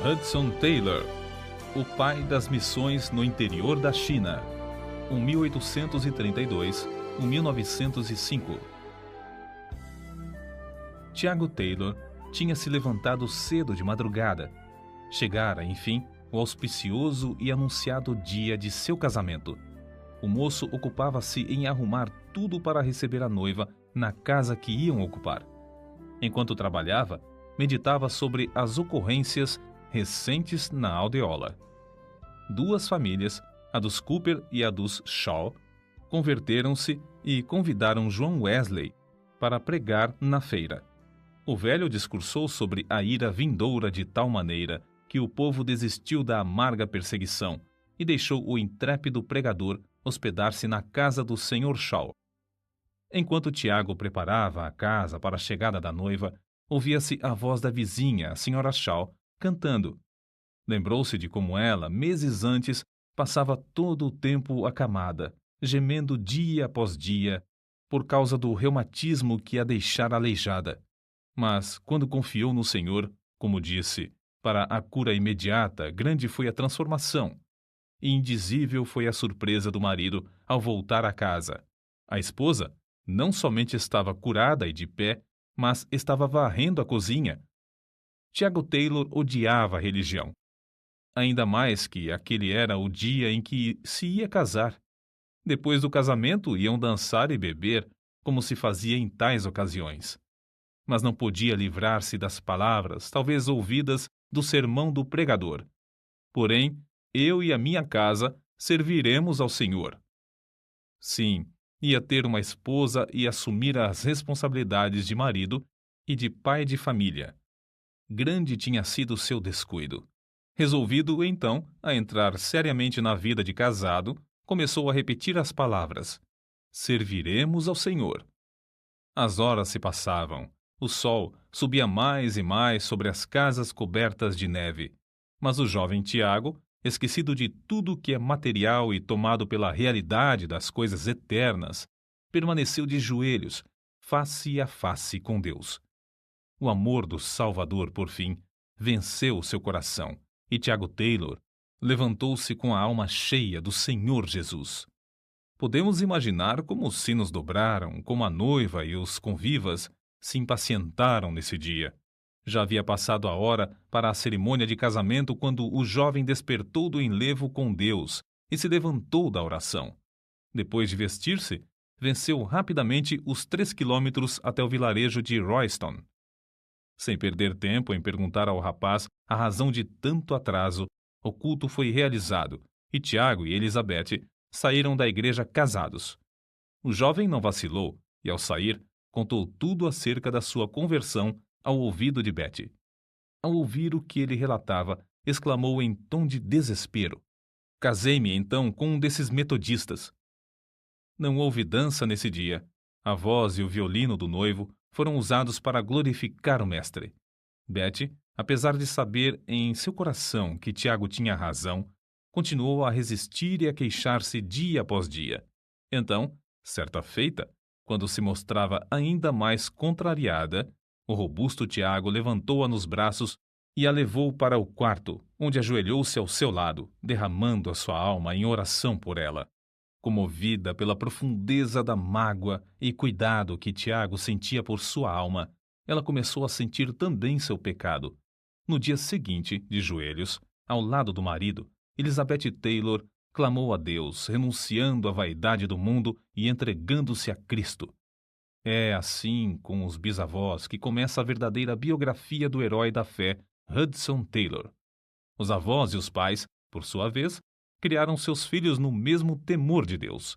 Hudson Taylor, o pai das missões no interior da China, 1832-1905. Tiago Taylor tinha se levantado cedo de madrugada. Chegara, enfim, o auspicioso e anunciado dia de seu casamento. O moço ocupava-se em arrumar tudo para receber a noiva na casa que iam ocupar. Enquanto trabalhava, meditava sobre as ocorrências recentes na aldeola. Duas famílias, a dos Cooper e a dos Shaw, converteram-se e convidaram John Wesley para pregar na feira. O velho discursou sobre a ira vindoura de tal maneira que o povo desistiu da amarga perseguição e deixou o intrépido pregador hospedar-se na casa do Sr. Shaw. Enquanto Tiago preparava a casa para a chegada da noiva, ouvia-se a voz da vizinha, a Sra. Shaw, cantando. Lembrou-se de como ela, meses antes, passava todo o tempo acamada, gemendo dia após dia, por causa do reumatismo que a deixara aleijada. Mas, quando confiou no Senhor, como disse, para a cura imediata, grande foi a transformação. E indizível foi a surpresa do marido ao voltar à casa. A esposa não somente estava curada e de pé, mas estava varrendo a cozinha. Tiago Taylor odiava a religião. Ainda mais que aquele era o dia em que se ia casar. Depois do casamento, iam dançar e beber, como se fazia em tais ocasiões. Mas não podia livrar-se das palavras, talvez ouvidas, do sermão do pregador. Porém, eu e a minha casa serviremos ao Senhor. Sim, ia ter uma esposa e assumir as responsabilidades de marido e de pai de família. Grande tinha sido seu descuido. Resolvido, então, a entrar seriamente na vida de casado, começou a repetir as palavras: serviremos ao Senhor. As horas se passavam. O sol subia mais e mais sobre as casas cobertas de neve. Mas o jovem Tiago, esquecido de tudo que é material e tomado pela realidade das coisas eternas, permaneceu de joelhos, face a face com Deus. O amor do Salvador, por fim, venceu seu coração, e Tiago Taylor levantou-se com a alma cheia do Senhor Jesus. Podemos imaginar como os sinos dobraram, como a noiva e os convivas se impacientaram nesse dia. Já havia passado a hora para a cerimônia de casamento quando o jovem despertou do enlevo com Deus e se levantou da oração. Depois de vestir-se, venceu rapidamente os 3 quilômetros até o vilarejo de Royston. Sem perder tempo em perguntar ao rapaz a razão de tanto atraso, o culto foi realizado e Tiago e Elizabeth saíram da igreja casados. O jovem não vacilou e, ao sair, contou tudo acerca da sua conversão ao ouvido de Betty. Ao ouvir o que ele relatava, exclamou em tom de desespero: casei-me então com um desses metodistas. Não houve dança nesse dia. A voz e o violino do noivo foram usados para glorificar o mestre. Betty, apesar de saber em seu coração que Tiago tinha razão, continuou a resistir e a queixar-se dia após dia. Então, certa feita, quando se mostrava ainda mais contrariada, o robusto Tiago levantou-a nos braços e a levou para o quarto, onde ajoelhou-se ao seu lado, derramando a sua alma em oração por ela. Comovida pela profundeza da mágoa e cuidado que Tiago sentia por sua alma, ela começou a sentir também seu pecado. No dia seguinte, de joelhos, ao lado do marido, Elizabeth Taylor clamou a Deus, renunciando à vaidade do mundo e entregando-se a Cristo. É assim com os bisavós que começa a verdadeira biografia do herói da fé, Hudson Taylor. Os avós e os pais, por sua vez, criaram seus filhos no mesmo temor de Deus.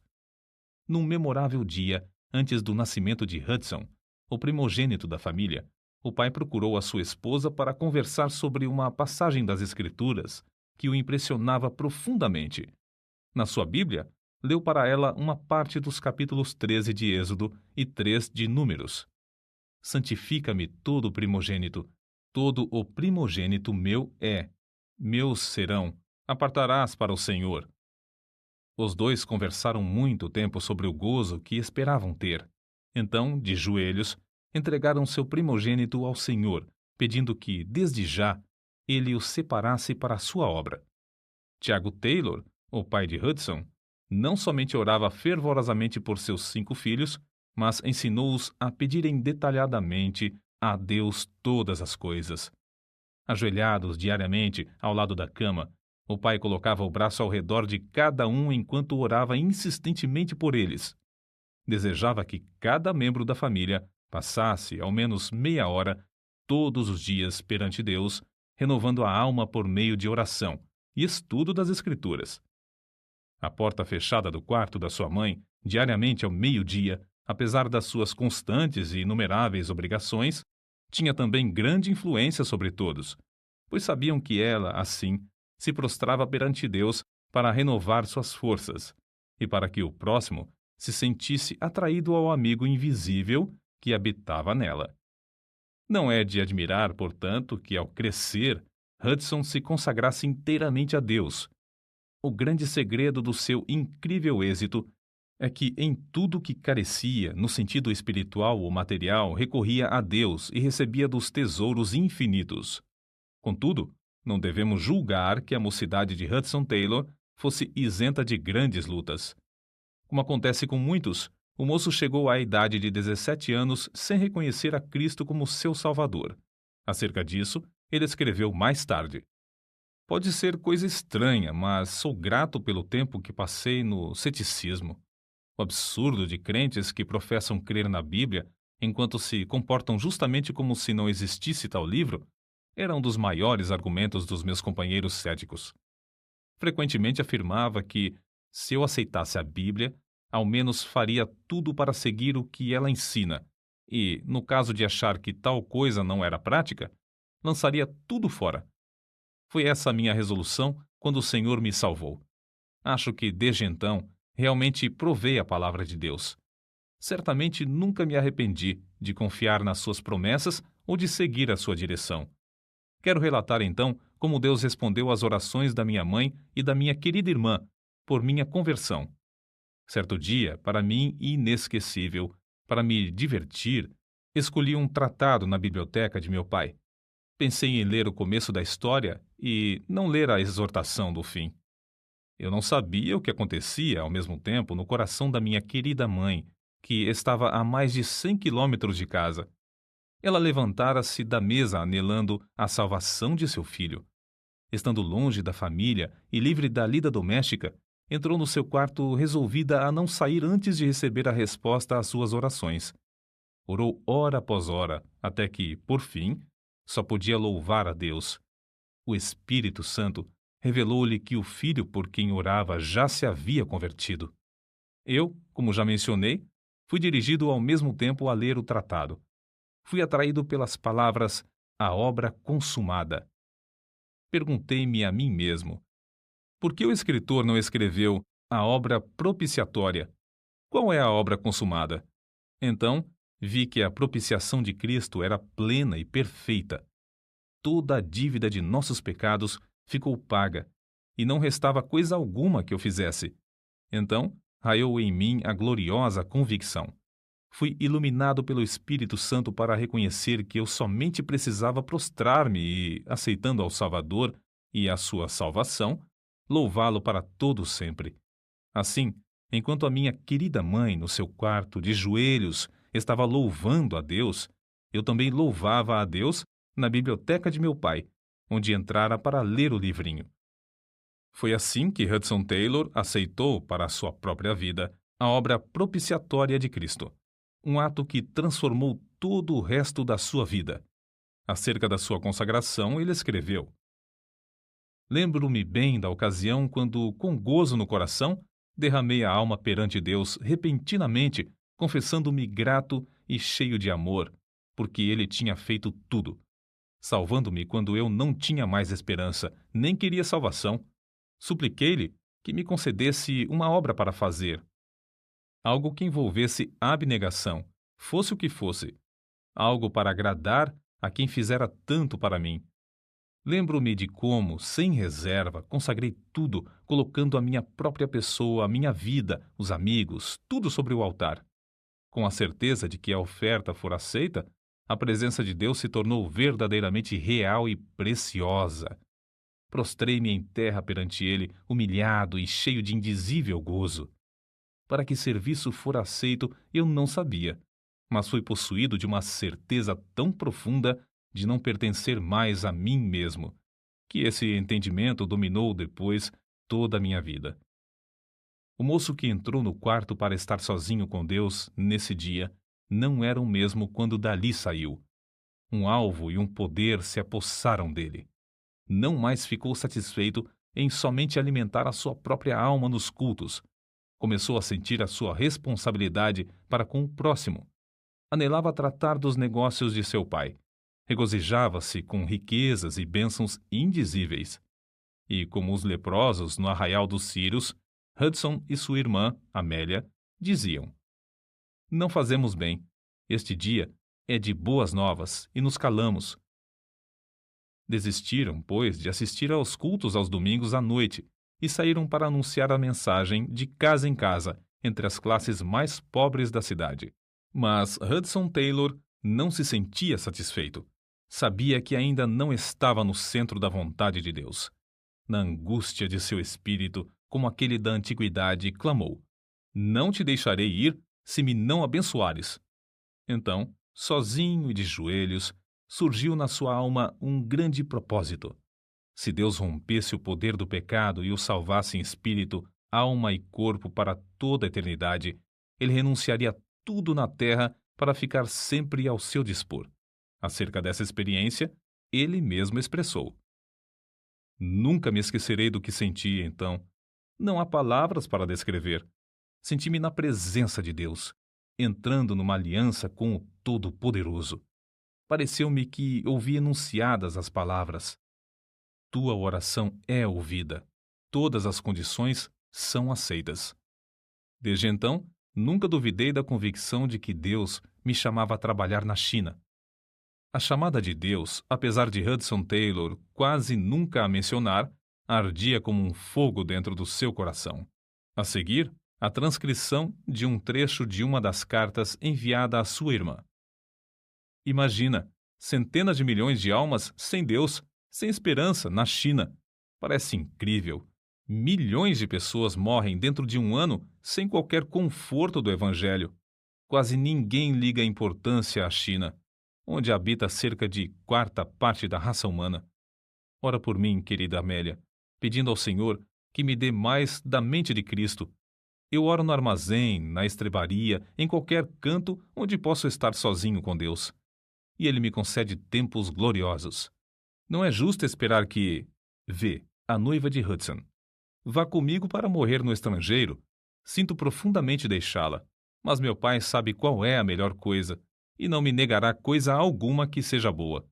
Num memorável dia, antes do nascimento de Hudson, o primogênito da família, o pai procurou a sua esposa para conversar sobre uma passagem das Escrituras que o impressionava profundamente. Na sua Bíblia, leu para ela uma parte dos capítulos 13 de Êxodo e 3 de Números. Santifica-me todo o primogênito, todo o primogênito meu é, meus serão, apartarás para o Senhor. Os dois conversaram muito tempo sobre o gozo que esperavam ter. Então, de joelhos, entregaram seu primogênito ao Senhor, pedindo que, desde já, ele o separasse para a sua obra. Tiago Taylor, o pai de Hudson, não somente orava fervorosamente por seus 5 filhos, mas ensinou-os a pedirem detalhadamente a Deus todas as coisas. Ajoelhados diariamente ao lado da cama, o pai colocava o braço ao redor de cada um enquanto orava insistentemente por eles. Desejava que cada membro da família passasse ao menos meia hora todos os dias perante Deus, renovando a alma por meio de oração e estudo das Escrituras. A porta fechada do quarto da sua mãe, diariamente ao meio-dia, apesar das suas constantes e inumeráveis obrigações, tinha também grande influência sobre todos, pois sabiam que ela, assim, se prostrava perante Deus para renovar suas forças e para que o próximo se sentisse atraído ao amigo invisível que habitava nela. Não é de admirar, portanto, que, ao crescer, Hudson se consagrasse inteiramente a Deus. O grande segredo do seu incrível êxito é que, em tudo que carecia, no sentido espiritual ou material, recorria a Deus e recebia dos tesouros infinitos. Contudo, não devemos julgar que a mocidade de Hudson Taylor fosse isenta de grandes lutas. Como acontece com muitos, o moço chegou à idade de 17 anos sem reconhecer a Cristo como seu Salvador. Acerca disso, ele escreveu mais tarde: "Pode ser coisa estranha, mas sou grato pelo tempo que passei no ceticismo. O absurdo de crentes que professam crer na Bíblia, enquanto se comportam justamente como se não existisse tal livro, era um dos maiores argumentos dos meus companheiros céticos. Frequentemente afirmava que, se eu aceitasse a Bíblia, ao menos faria tudo para seguir o que ela ensina, e, no caso de achar que tal coisa não era prática, lançaria tudo fora. Foi essa a minha resolução quando o Senhor me salvou. Acho que, desde então, realmente provei a palavra de Deus. Certamente nunca me arrependi de confiar nas suas promessas ou de seguir a sua direção. Quero relatar, então, como Deus respondeu às orações da minha mãe e da minha querida irmã por minha conversão. Certo dia, para mim inesquecível, para me divertir, escolhi um tratado na biblioteca de meu pai. Pensei em ler o começo da história e não ler a exortação do fim. Eu não sabia o que acontecia, ao mesmo tempo, no coração da minha querida mãe, que estava a mais de 100 quilômetros de casa. Ela levantara-se da mesa anelando a salvação de seu filho. Estando longe da família e livre da lida doméstica, entrou no seu quarto resolvida a não sair antes de receber a resposta às suas orações. Orou hora após hora, até que, por fim, só podia louvar a Deus. O Espírito Santo revelou-lhe que o filho por quem orava já se havia convertido. Eu, como já mencionei, fui dirigido ao mesmo tempo a ler o tratado. Fui atraído pelas palavras "a obra consumada". Perguntei-me a mim mesmo: por que o escritor não escreveu "a obra propiciatória"? Qual é a obra consumada? Então, vi que a propiciação de Cristo era plena e perfeita. Toda a dívida de nossos pecados ficou paga, e não restava coisa alguma que eu fizesse. Então, raiou em mim a gloriosa convicção. Fui iluminado pelo Espírito Santo para reconhecer que eu somente precisava prostrar-me e, aceitando ao Salvador e a sua salvação, louvá-lo para todo sempre. Assim, enquanto a minha querida mãe, no seu quarto, de joelhos, estava louvando a Deus, eu também louvava a Deus na biblioteca de meu pai, onde entrara para ler o livrinho. Foi assim que Hudson Taylor aceitou para a sua própria vida a obra propiciatória de Cristo, um ato que transformou todo o resto da sua vida. Acerca da sua consagração, ele escreveu: "Lembro-me bem da ocasião quando, com gozo no coração, derramei a alma perante Deus repentinamente, confessando-me grato e cheio de amor, porque Ele tinha feito tudo, salvando-me quando eu não tinha mais esperança, nem queria salvação. Supliquei-lhe que me concedesse uma obra para fazer, algo que envolvesse abnegação, fosse o que fosse, algo para agradar a quem fizera tanto para mim. Lembro-me de como, sem reserva, consagrei tudo, colocando a minha própria pessoa, a minha vida, os amigos, tudo sobre o altar. Com a certeza de que a oferta for aceita, A presença de Deus se tornou verdadeiramente real e preciosa. Prostrei-me em terra perante ele, humilhado e cheio de indizível gozo. Para que serviço fora aceito, eu não sabia, mas fui possuído de uma certeza tão profunda de não pertencer mais a mim mesmo, que esse entendimento dominou depois toda a minha vida. O moço que entrou no quarto para estar sozinho com Deus nesse dia não era o mesmo quando dali saiu. Um alvo e um poder se apossaram dele. Não mais ficou satisfeito em somente alimentar a sua própria alma nos cultos. Começou a sentir a sua responsabilidade para com o próximo. Anelava tratar dos negócios de seu pai. Regozijava-se com riquezas e bênçãos indizíveis. E, como os leprosos no arraial dos Círios, Hudson e sua irmã, Amélia, diziam: Não fazemos bem. Este dia é de boas novas e nos calamos. Desistiram, pois, de assistir aos cultos aos domingos à noite e saíram para anunciar a mensagem de casa em casa entre as classes mais pobres da cidade. Mas Hudson Taylor não se sentia satisfeito. Sabia que ainda não estava no centro da vontade de Deus. Na angústia de seu espírito, como aquele da antiguidade, clamou: Não te deixarei ir se me não abençoares. Então, sozinho e de joelhos, surgiu na sua alma um grande propósito. Se Deus rompesse o poder do pecado e o salvasse em espírito, alma e corpo para toda a eternidade, ele renunciaria a tudo na terra para ficar sempre ao seu dispor. Acerca dessa experiência, ele mesmo expressou: Nunca me esquecerei do que senti então. Não há palavras para descrever. Senti-me na presença de Deus, entrando numa aliança com o Todo-Poderoso. Pareceu-me que ouvi enunciadas as palavras: Tua oração é ouvida. Todas as condições são aceitas. Desde então, nunca duvidei da convicção de que Deus me chamava a trabalhar na China. A chamada de Deus, apesar de Hudson Taylor quase nunca a mencionar, ardia como um fogo dentro do seu coração. A seguir, a transcrição de um trecho de uma das cartas enviada à sua irmã. Imagina, centenas de milhões de almas sem Deus, sem esperança, na China. Parece incrível. Milhões de pessoas morrem dentro de um ano sem qualquer conforto do Evangelho. Quase ninguém liga importância à China, onde habita cerca de quarta parte da raça humana. Ora por mim, querida Amélia, pedindo ao Senhor que me dê mais da mente de Cristo. Eu oro no armazém, na estrebaria, em qualquer canto onde posso estar sozinho com Deus. E Ele me concede tempos gloriosos. Não é justo esperar que... Vê, a noiva de Hudson. Vá comigo para morrer no estrangeiro. Sinto profundamente deixá-la, mas meu pai sabe qual é a melhor coisa, e não me negará coisa alguma que seja boa.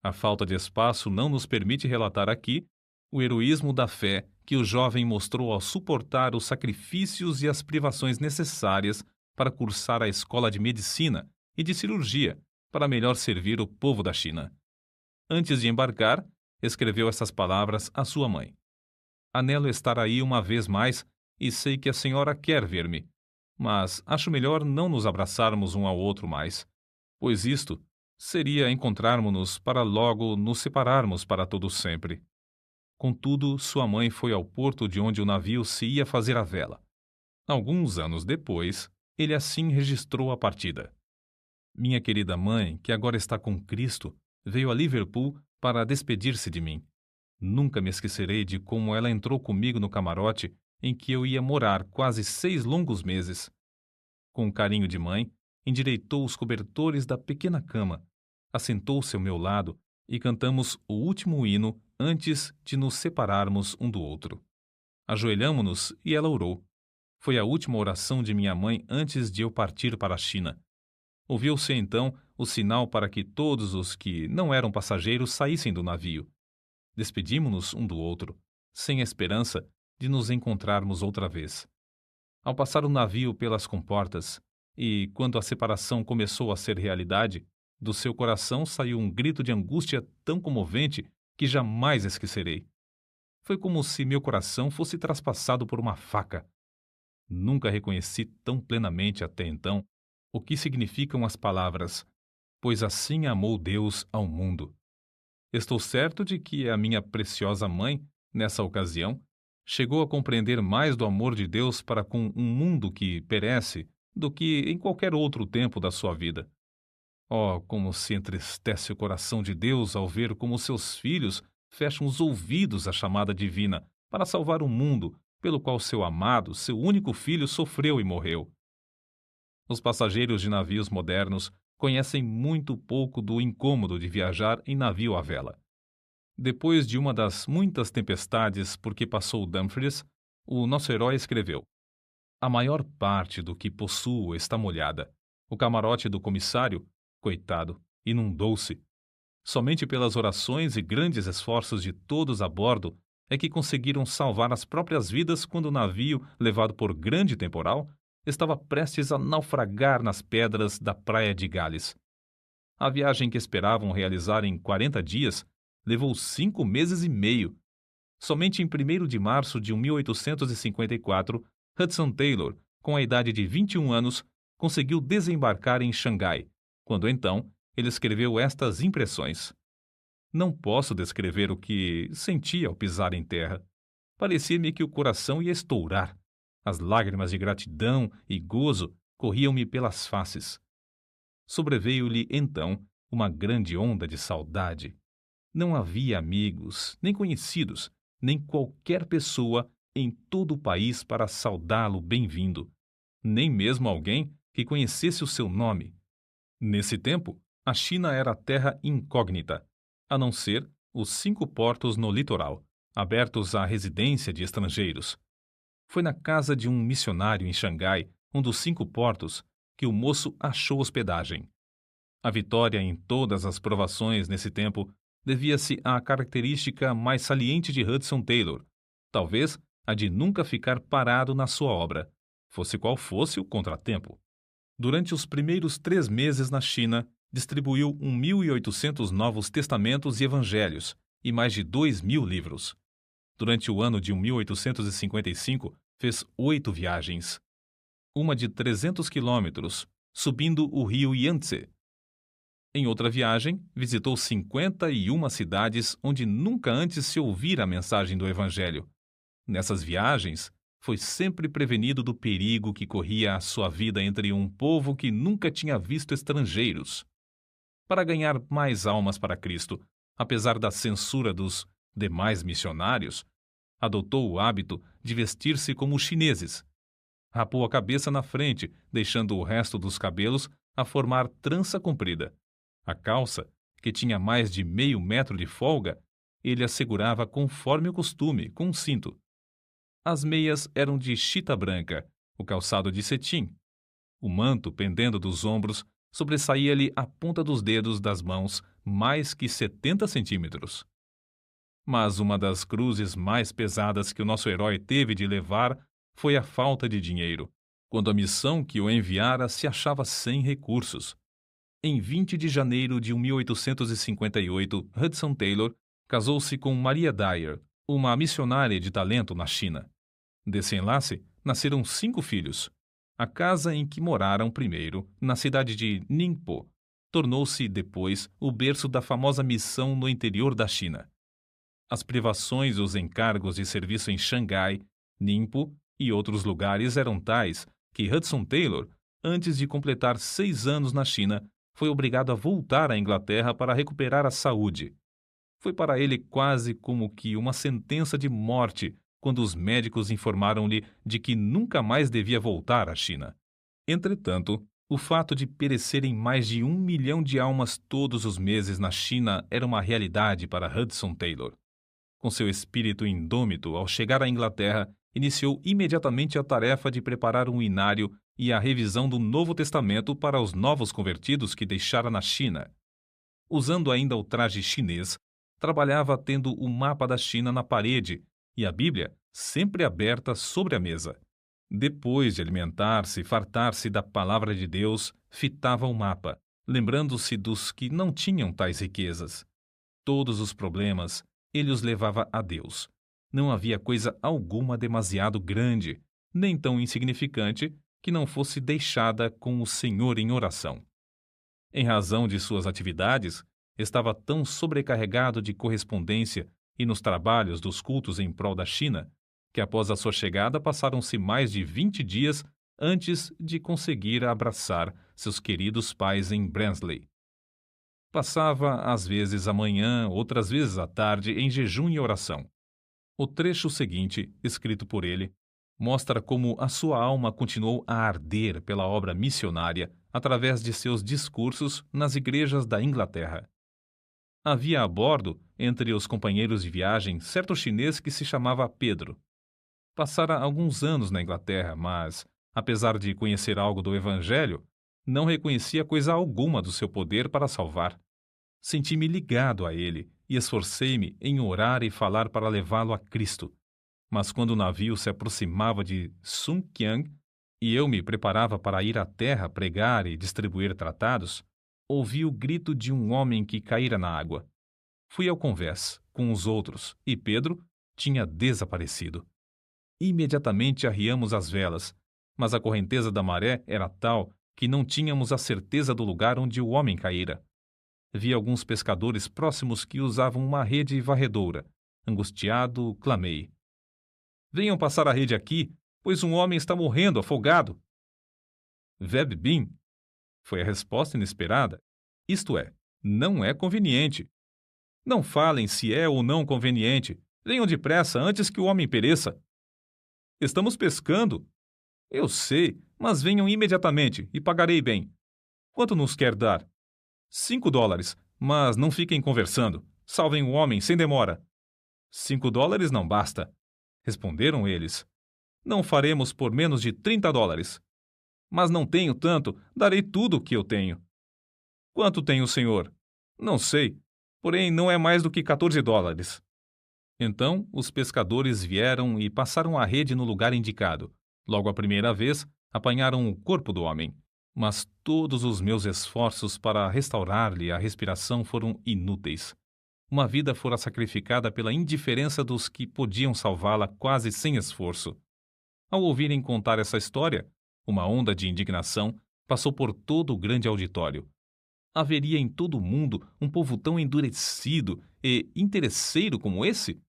A falta de espaço não nos permite relatar aqui o heroísmo da fé que o jovem mostrou ao suportar os sacrifícios e as privações necessárias para cursar a escola de medicina e de cirurgia para melhor servir o povo da China. Antes de embarcar, escreveu essas palavras à sua mãe: Anelo estar aí uma vez mais e sei que a senhora quer ver-me, mas acho melhor não nos abraçarmos um ao outro mais, pois isto seria encontrarmos-nos para logo nos separarmos para todo sempre. Contudo, sua mãe foi ao porto de onde o navio se ia fazer à vela. Alguns anos depois, ele assim registrou a partida. Minha querida mãe, que agora está com Cristo, veio a Liverpool para despedir-se de mim. Nunca me esquecerei de como ela entrou comigo no camarote em que eu ia morar quase 6 longos meses. Com o carinho de mãe, endireitou os cobertores da pequena cama, assentou-se ao meu lado e cantamos o último hino antes de nos separarmos um do outro. Ajoelhamo-nos e ela orou. Foi a última oração de minha mãe antes de eu partir para a China. Ouviu-se então o sinal para que todos os que não eram passageiros saíssem do navio. Despedimo-nos um do outro, sem a esperança de nos encontrarmos outra vez. Ao passar o navio pelas comportas, e quando a separação começou a ser realidade, do seu coração saiu um grito de angústia tão comovente que jamais esquecerei. Foi como se meu coração fosse traspassado por uma faca. Nunca reconheci tão plenamente até então o que significam as palavras: pois assim amou Deus ao mundo. Estou certo de que a minha preciosa mãe, nessa ocasião, chegou a compreender mais do amor de Deus para com um mundo que perece do que em qualquer outro tempo da sua vida. Oh, como se entristece o coração de Deus ao ver como seus filhos fecham os ouvidos à chamada divina para salvar o mundo pelo qual seu amado, seu único filho, sofreu e morreu. Os passageiros de navios modernos conhecem muito pouco do incômodo de viajar em navio à vela. Depois de uma das muitas tempestades por que passou Dumfries, o nosso herói escreveu: "A maior parte do que possuo está molhada. O camarote do comissário, coitado, inundou-se. Somente pelas orações e grandes esforços de todos a bordo é que conseguiram salvar as próprias vidas quando o navio, levado por grande temporal, estava prestes a naufragar nas pedras da praia de Gales. A viagem que esperavam realizar em 40 dias levou 5 meses e meio. Somente em 1º de março de 1854, Hudson Taylor, com a idade de 21 anos, conseguiu desembarcar em Xangai, quando então ele escreveu estas impressões. Não posso descrever o que senti ao pisar em terra. Parecia-me que o coração ia estourar. As lágrimas de gratidão e gozo corriam-me pelas faces. Sobreveio-lhe, então, uma grande onda de saudade. Não havia amigos, nem conhecidos, nem qualquer pessoa em todo o país para saudá-lo bem-vindo, nem mesmo alguém que conhecesse o seu nome. Nesse tempo, a China era terra incógnita, a não ser os 5 portos no litoral, abertos à residência de estrangeiros. Foi na casa de um missionário em Xangai, um dos 5 portos, que o moço achou hospedagem. A vitória em todas as provações nesse tempo devia-se à característica mais saliente de Hudson Taylor, talvez a de nunca ficar parado na sua obra, fosse qual fosse o contratempo. Durante os primeiros 3 meses na China, distribuiu 1.800 novos testamentos e evangelhos e mais de 2.000 livros. Durante o ano de 1855, fez 8 viagens. Uma de 300 quilômetros, subindo o rio Yangtze. Em outra viagem, visitou 51 cidades onde nunca antes se ouvira a mensagem do Evangelho. Nessas viagens, foi sempre prevenido do perigo que corria a sua vida entre um povo que nunca tinha visto estrangeiros. Para ganhar mais almas para Cristo, apesar da censura dos demais missionários, adotou o hábito de vestir-se como os chineses. Rapou a cabeça na frente, deixando o resto dos cabelos a formar trança comprida. A calça, que tinha mais de meio metro de folga, ele assegurava conforme o costume, com um cinto. As meias eram de chita branca, o calçado de cetim. O manto, pendendo dos ombros, sobressaía-lhe a ponta dos dedos das mãos mais que 70 centímetros. Mas uma das cruzes mais pesadas que o nosso herói teve de levar foi a falta de dinheiro, quando a missão que o enviara se achava sem recursos. Em 20 de janeiro de 1858, Hudson Taylor casou-se com Maria Dyer, uma missionária de talento na China. Desse enlace, nasceram 5 filhos. A casa em que moraram primeiro, na cidade de Ningpo, tornou-se depois o berço da famosa missão no interior da China. As privações e os encargos de serviço em Xangai, Ningpo e outros lugares eram tais que Hudson Taylor, antes de completar 6 anos na China, foi obrigado a voltar à Inglaterra para recuperar a saúde. Foi para ele quase como que uma sentença de morte quando os médicos informaram-lhe de que nunca mais devia voltar à China. Entretanto, o fato de perecerem mais de 1 milhão de almas todos os meses na China era uma realidade para Hudson Taylor. Com seu espírito indômito, ao chegar à Inglaterra, iniciou imediatamente a tarefa de preparar um inário e a revisão do Novo Testamento para os novos convertidos que deixara na China. Usando ainda o traje chinês, trabalhava tendo o mapa da China na parede e a Bíblia sempre aberta sobre a mesa. Depois de alimentar-se e fartar-se da palavra de Deus, fitava o mapa, lembrando-se dos que não tinham tais riquezas. Todos os problemas ele os levava a Deus. Não havia coisa alguma demasiado grande, nem tão insignificante, que não fosse deixada com o Senhor em oração. Em razão de suas atividades, estava tão sobrecarregado de correspondência e nos trabalhos dos cultos em prol da China, que após a sua chegada passaram-se mais de 20 dias antes de conseguir abraçar seus queridos pais em Barnsley. Passava às vezes a manhã, outras vezes à tarde, em jejum e oração. O trecho seguinte, escrito por ele, mostra como a sua alma continuou a arder pela obra missionária através de seus discursos nas igrejas da Inglaterra. Havia a bordo, entre os companheiros de viagem, certo chinês que se chamava Pedro. Passara alguns anos na Inglaterra, mas, apesar de conhecer algo do Evangelho, não reconhecia coisa alguma do seu poder para salvar. Senti-me ligado a ele e esforcei-me em orar e falar para levá-lo a Cristo. Mas quando o navio se aproximava de Sun Qiang e eu me preparava para ir à terra pregar e distribuir tratados, ouvi o grito de um homem que caíra na água. Fui ao convés com os outros e Pedro tinha desaparecido. Imediatamente arriamos as velas, mas a correnteza da maré era tal que não tínhamos a certeza do lugar onde o homem caíra. Vi alguns pescadores próximos que usavam uma rede varredora. Angustiado, clamei: venham passar a rede aqui, pois um homem está morrendo afogado. Veb bin, foi a resposta inesperada. Isto é, não é conveniente. Não falem se é ou não conveniente. Venham depressa antes que o homem pereça. Estamos pescando. Eu sei, mas venham imediatamente e pagarei bem. Quanto nos quer dar? $5, mas não fiquem conversando. Salvem o homem sem demora. $5 não basta, responderam eles. Não faremos por menos de $30. Mas não tenho tanto, darei tudo o que eu tenho. Quanto tem o senhor? Não sei, porém não é mais do que $14. Então os pescadores vieram e passaram a rede no lugar indicado. Logo a primeira vez, apanharam o corpo do homem. Mas todos os meus esforços para restaurar-lhe a respiração foram inúteis. Uma vida fora sacrificada pela indiferença dos que podiam salvá-la quase sem esforço. Ao ouvirem contar essa história, uma onda de indignação passou por todo o grande auditório. Haveria em todo o mundo um povo tão endurecido e interesseiro como esse?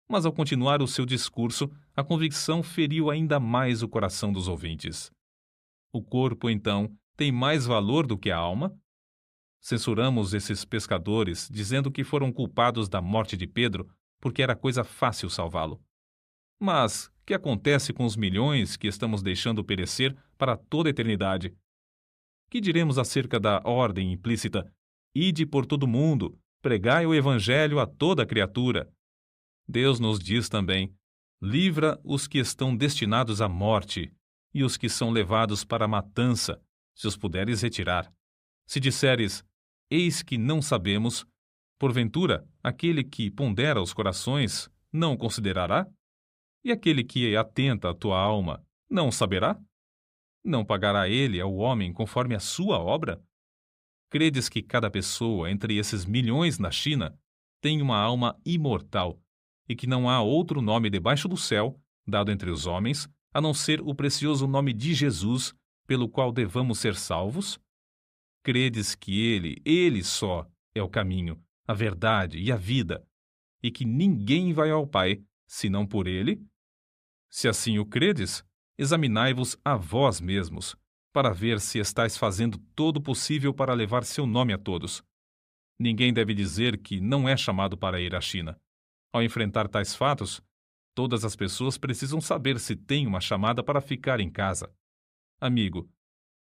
Mas ao continuar o seu discurso, a convicção feriu ainda mais o coração dos ouvintes. O corpo, então, tem mais valor do que a alma? Censuramos esses pescadores, dizendo que foram culpados da morte de Pedro porque era coisa fácil salvá-lo. Mas que acontece com os milhões que estamos deixando perecer para toda a eternidade? Que diremos acerca da ordem implícita: ide por todo o mundo, pregai o evangelho a toda criatura? Deus nos diz também: livra os que estão destinados à morte e os que são levados para a matança, se os puderes retirar. Se disseres: eis que não sabemos, porventura aquele que pondera os corações não o considerará? E aquele que atenta a tua alma não o saberá? Não pagará ele ao homem conforme a sua obra? Credes que cada pessoa entre esses milhões na China tem uma alma imortal e que não há outro nome debaixo do céu, dado entre os homens, a não ser o precioso nome de Jesus, pelo qual devamos ser salvos? Credes que ele só, é o caminho, a verdade e a vida, e que ninguém vai ao Pai, senão por ele? Se assim o credes, examinai-vos a vós mesmos, para ver se estáis fazendo todo o possível para levar seu nome a todos. Ninguém deve dizer que não é chamado para ir à China. Ao enfrentar tais fatos, todas as pessoas precisam saber se têm uma chamada para ficar em casa. Amigo,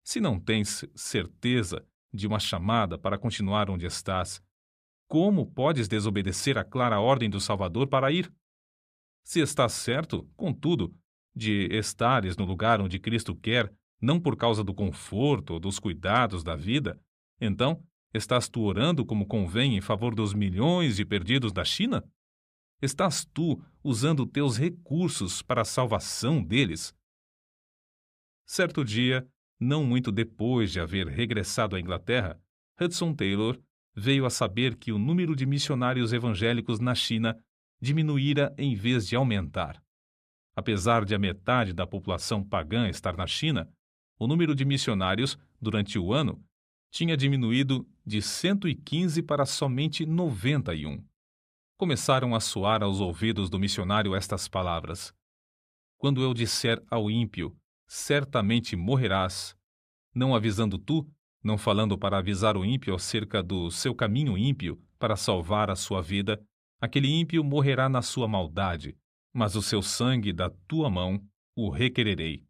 se não tens certeza de uma chamada para continuar onde estás, como podes desobedecer à clara ordem do Salvador para ir? Se estás certo, contudo, de estares no lugar onde Cristo quer, não por causa do conforto ou dos cuidados da vida, então estás tu orando como convém em favor dos milhões de perdidos da China? Estás tu usando teus recursos para a salvação deles? Certo dia, não muito depois de haver regressado à Inglaterra, Hudson Taylor veio a saber que o número de missionários evangélicos na China diminuíra em vez de aumentar. Apesar de a metade da população pagã estar na China, o número de missionários, durante o ano, tinha diminuído de 115 para somente 91. Começaram a soar aos ouvidos do missionário estas palavras: Quando eu disser ao ímpio, certamente morrerás, não avisando tu, não falando para avisar o ímpio acerca do seu caminho ímpio para salvar a sua vida, aquele ímpio morrerá na sua maldade, mas o seu sangue da tua mão o requererei.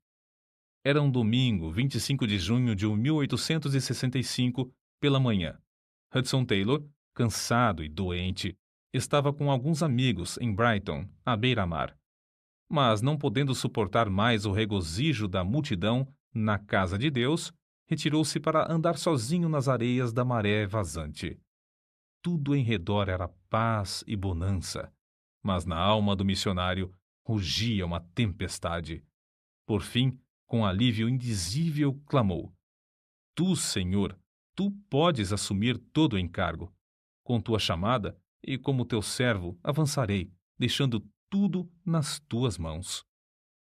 Era um domingo, 25 de junho de 1865, pela manhã. Hudson Taylor, cansado e doente, estava com alguns amigos em Brighton, à beira-mar. Mas, não podendo suportar mais o regozijo da multidão na casa de Deus, retirou-se para andar sozinho nas areias da maré vazante. Tudo em redor era paz e bonança, mas na alma do missionário rugia uma tempestade. Por fim, com alívio indizível, clamou: Tu, Senhor, tu podes assumir todo o encargo. Com tua chamada, e como teu servo, avançarei, deixando tudo nas tuas mãos.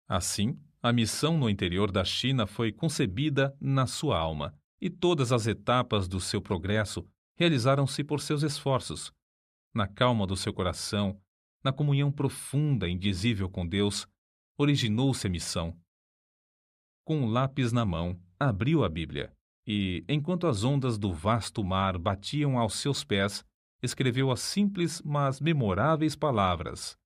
Assim, a missão no interior da China foi concebida na sua alma, e todas as etapas do seu progresso realizaram-se por seus esforços. Na calma do seu coração, na comunhão profunda e indizível com Deus, originou-se a missão. Com o lápis na mão, abriu a Bíblia e, enquanto as ondas do vasto mar batiam aos seus pés, escreveu as simples, mas memoráveis palavras: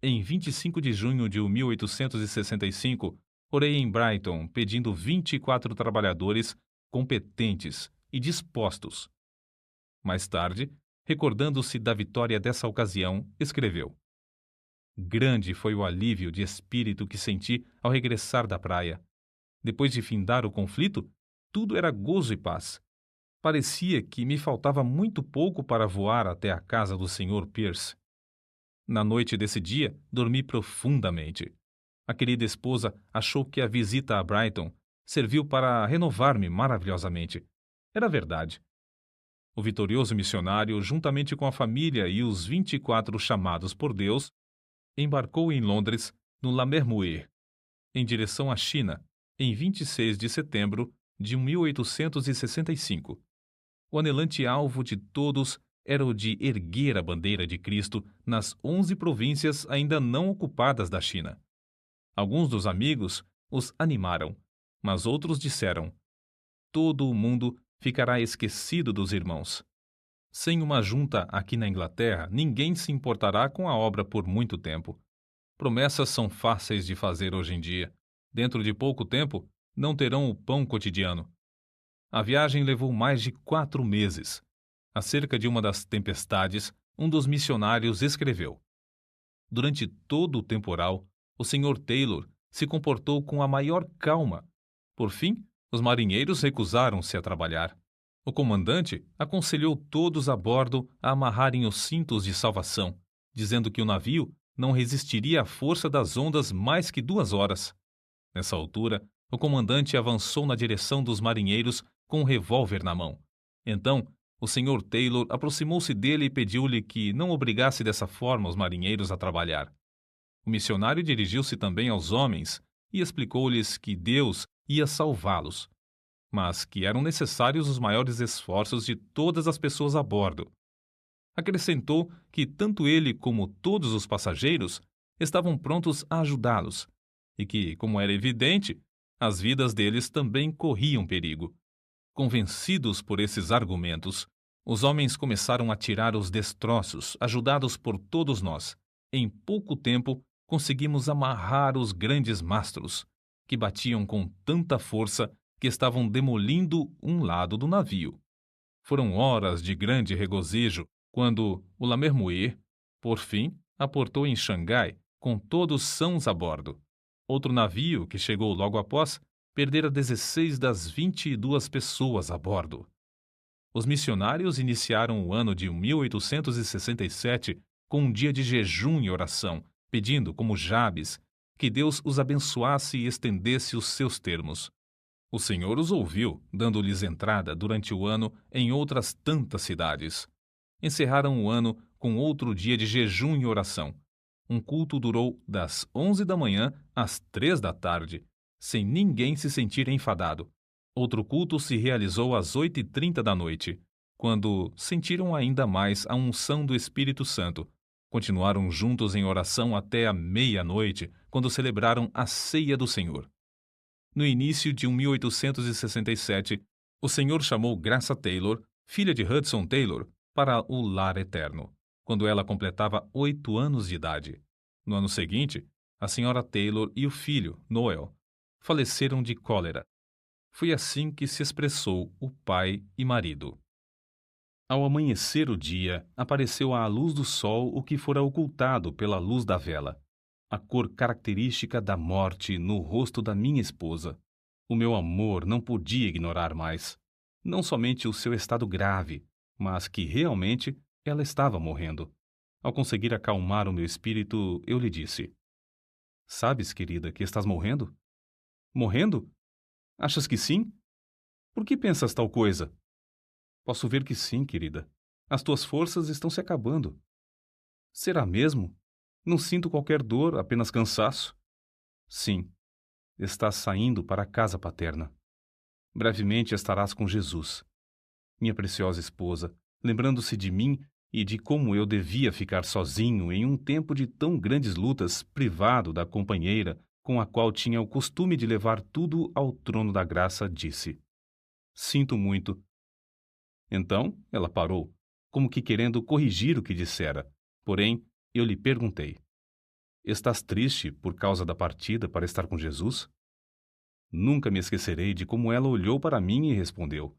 Em 25 de junho de 1865, orei em Brighton pedindo 24 trabalhadores competentes e dispostos. Mais tarde, recordando-se da vitória dessa ocasião, escreveu: Grande foi o alívio de espírito que senti ao regressar da praia. Depois de findar o conflito, tudo era gozo e paz. Parecia que me faltava muito pouco para voar até a casa do Sr. Pierce. Na noite desse dia, dormi profundamente. A querida esposa achou que a visita a Brighton serviu para renovar-me maravilhosamente. Era verdade. O vitorioso missionário, juntamente com a família e os 24 chamados por Deus, embarcou em Londres, no Lamermuir, em direção à China, em 26 de setembro de 1865. O anelante alvo de todos era o de erguer a bandeira de Cristo nas 11 províncias ainda não ocupadas da China. Alguns dos amigos os animaram, mas outros disseram: todo o mundo ficará esquecido dos irmãos. Sem uma junta aqui na Inglaterra, ninguém se importará com a obra por muito tempo. Promessas são fáceis de fazer hoje em dia. Dentro de pouco tempo, não terão o pão cotidiano. A viagem levou mais de 4 meses. Acerca de uma das tempestades, um dos missionários escreveu: Durante todo o temporal, o Sr. Taylor se comportou com a maior calma. Por fim, os marinheiros recusaram-se a trabalhar. O comandante aconselhou todos a bordo a amarrarem os cintos de salvação, dizendo que o navio não resistiria à força das ondas mais que 2 horas. Nessa altura, o comandante avançou na direção dos marinheiros com um revólver na mão. Então, o Sr. Taylor aproximou-se dele e pediu-lhe que não obrigasse dessa forma os marinheiros a trabalhar. O missionário dirigiu-se também aos homens e explicou-lhes que Deus ia salvá-los, mas que eram necessários os maiores esforços de todas as pessoas a bordo. Acrescentou que tanto ele como todos os passageiros estavam prontos a ajudá-los, e que, como era evidente, as vidas deles também corriam perigo. Convencidos por esses argumentos, os homens começaram a tirar os destroços, ajudados por todos nós. Em pouco tempo, conseguimos amarrar os grandes mastros, que batiam com tanta força que estavam demolindo um lado do navio. Foram horas de grande regozijo quando o Lamermuir, por fim, aportou em Xangai com todos sãos a bordo. Outro navio, que chegou logo após, perdera 16 das 22 pessoas a bordo. Os missionários iniciaram o ano de 1867 com um dia de jejum e oração, pedindo, como Jabes, que Deus os abençoasse e estendesse os seus termos. O Senhor os ouviu, dando-lhes entrada durante o ano em outras tantas cidades. Encerraram o ano com outro dia de jejum e oração. Um culto durou das 11 da manhã às 3 da tarde, sem ninguém se sentir enfadado. Outro culto se realizou às 8h30 da noite, quando sentiram ainda mais a unção do Espírito Santo. Continuaram juntos em oração até a meia-noite, quando celebraram a Ceia do Senhor. No início de 1867, o Senhor chamou Graça Taylor, filha de Hudson Taylor, para o lar eterno, quando ela completava 8 anos de idade. No ano seguinte, a senhora Taylor e o filho, Noel, faleceram de cólera. Foi assim que se expressou o pai e marido. Ao amanhecer o dia, apareceu à luz do sol o que fora ocultado pela luz da vela, a cor característica da morte no rosto da minha esposa. O meu amor não podia ignorar mais, não somente o seu estado grave, mas que realmente ela estava morrendo. Ao conseguir acalmar o meu espírito, eu lhe disse: "Sabes, querida, que estás morrendo?" "Morrendo? Achas que sim? Por que pensas tal coisa?" "Posso ver que sim, querida. As tuas forças estão se acabando." "Será mesmo? Não sinto qualquer dor, apenas cansaço." "Sim, estás saindo para a casa paterna. Brevemente estarás com Jesus." Minha preciosa esposa, lembrando-se de mim e de como eu devia ficar sozinho em um tempo de tão grandes lutas, privado da companheira com a qual tinha o costume de levar tudo ao trono da graça, disse: "Sinto muito." Então ela parou, como que querendo corrigir o que dissera. Porém, eu lhe perguntei: "Estás triste por causa da partida para estar com Jesus?" Nunca me esquecerei de como ela olhou para mim e respondeu: